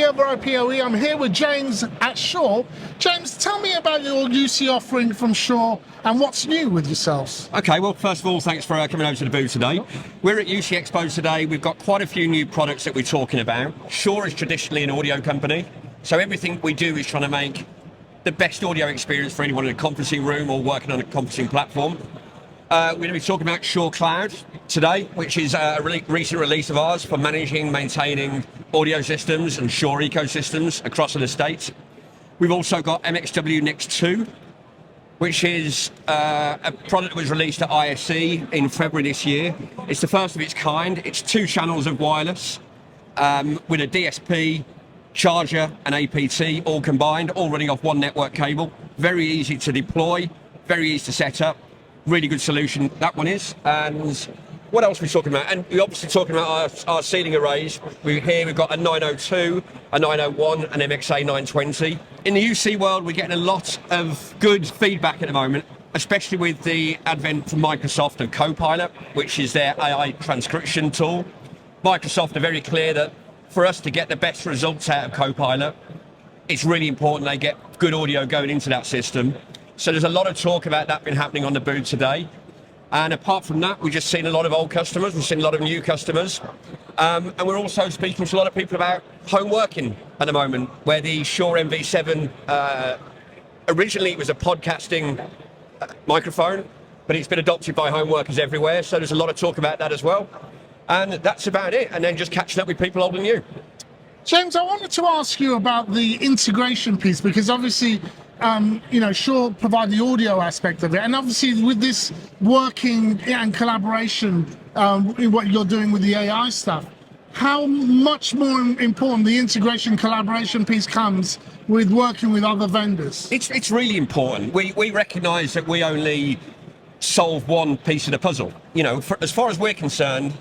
Andy over at POE. I'm here with James at Shure. James, tell me about your UC offering from Shure and what's new with yourselves. Okay, well, first of all, thanks for coming over to the booth today. We're at UC Expo today. We've got quite a few new products that we're talking about. Shure is traditionally an audio company, so everything we do is trying to make the best audio experience for anyone in a conferencing room or working on a conferencing platform. We're going to be talking about Shure Cloud today, which is a really recent release of ours for managing, maintaining audio systems and Shure ecosystems across the estate. We've also got MXW Next 2, which is a product that was released at ISE in February this year. It's the first of its kind. It's 2 channels of wireless with a DSP, charger and APT all combined, all running off one network cable. Very easy to deploy, very easy to set up. Really good solution, that one is. And what else are we talking about? And we're obviously talking about our sealing arrays. We've got a 902, a 901, an MXA 920. In the UC world, we're getting a lot of good feedback at the moment, especially with the advent from Microsoft of Copilot, which is their AI transcription tool. Microsoft are very clear that for us to get the best results out of Copilot, it's really important they get good audio going into that system. So there's a lot of talk about that been happening on the booth today. And apart from that, we've just seen a lot of old customers, we've seen a lot of new customers. And we're also speaking to a lot of people about home working at the moment, where the Shure MV7, originally it was a podcasting microphone, but it's been adopted by home workers everywhere. So there's a lot of talk about that as well. And that's about it. And then just catching up with people older than you. James, I wanted to ask you about the integration piece, because obviously, Shure provide the audio aspect of it, and obviously with this working and collaboration in what you're doing with the AI stuff, how much more important the integration collaboration piece comes with working with other vendors? It's really important. We recognise that we only solve one piece of the puzzle. As far as we're concerned,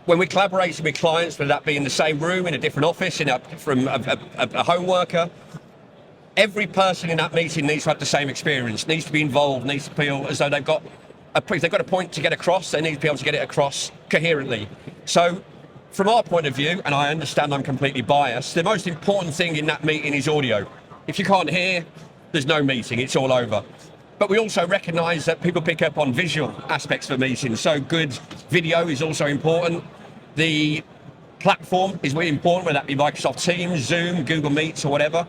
when we're collaborating with clients, whether that be in the same room, in a different office, from a home worker, every person in that meeting needs to have the same experience, needs to be involved, needs to feel as though they've got a point to get across, they need to be able to get it across coherently. So from our point of view, and I understand I'm completely biased, the most important thing in that meeting is audio. If you can't hear, there's no meeting, it's all over. But we also recognise that people pick up on visual aspects of a meeting, so good video is also important. The platform is really important, whether that be Microsoft Teams, Zoom, Google Meets or whatever.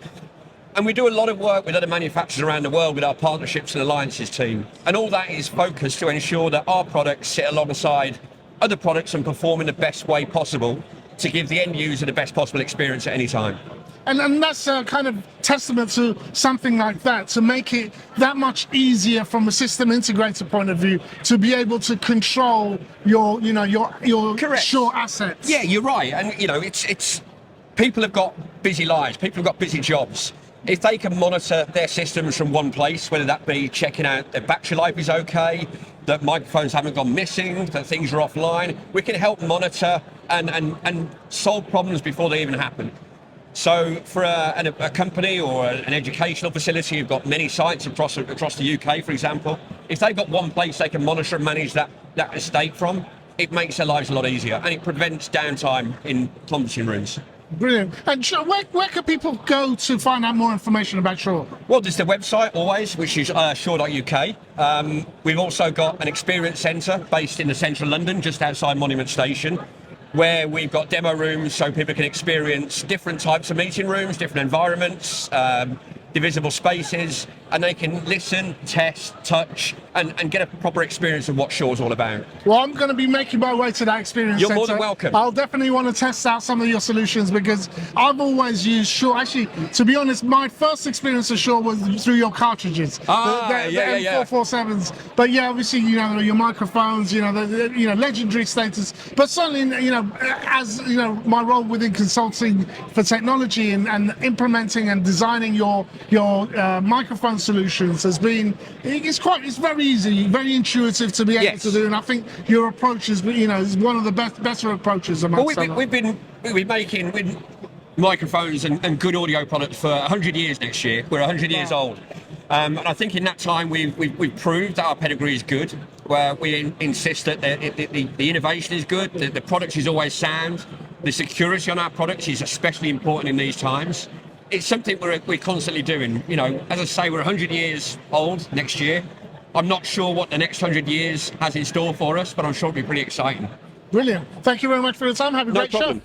And we do a lot of work with other manufacturers around the world with our partnerships and alliances team. And all that is focused to ensure that our products sit alongside other products and perform in the best way possible to give the end user the best possible experience at any time. And that's a kind of testament to something like that, to make it that much easier from a system integrator point of view to be able to control your Shure assets. Yeah, you're right. And it's people have got busy lives, people have got busy jobs. If they can monitor their systems from one place, whether that be checking out their battery life is okay, that microphones haven't gone missing, that things are offline, we can help monitor and solve problems before they even happen. So for a company or an educational facility who've got many sites across the UK, for example, if they've got one place they can monitor and manage that estate from, it makes their lives a lot easier and it prevents downtime in conferencing rooms. Brilliant. And where can people go to find out more information about Shure? Well, there's the website always, which is shure.uk. We've also got an experience centre based in the central London, just outside Monument Station, where we've got demo rooms so people can experience different types of meeting rooms, different environments, divisible spaces, and they can listen, test, touch, and get a proper experience of what Shure's all about. Well, I'm going to be making my way to that experience You're center. more than welcome. I'll definitely want to test out some of your solutions because I've always used Shure. Actually, to be honest, my first experience of Shure was through your cartridges, the M447s. But yeah, obviously, your microphones, the legendary status. But certainly, as my role within consulting for technology and implementing and designing your microphone solutions has been, it's very easy, very intuitive to be able to do, and I think your approach is one of the better approaches amongst we've been making microphones and good audio products for 100 years next year. We're 100 years old, and I think in that time we've proved that our pedigree is good, where we insist that the innovation is good, the product is always sound, The security on our products is especially important in these times. It's something we're constantly doing. You know, as I say, we're 100 years old next year. I'm not sure what the next 100 years has in store for us, but I'm sure it'll be pretty exciting. Brilliant. Thank you very much for your time. Have a great show.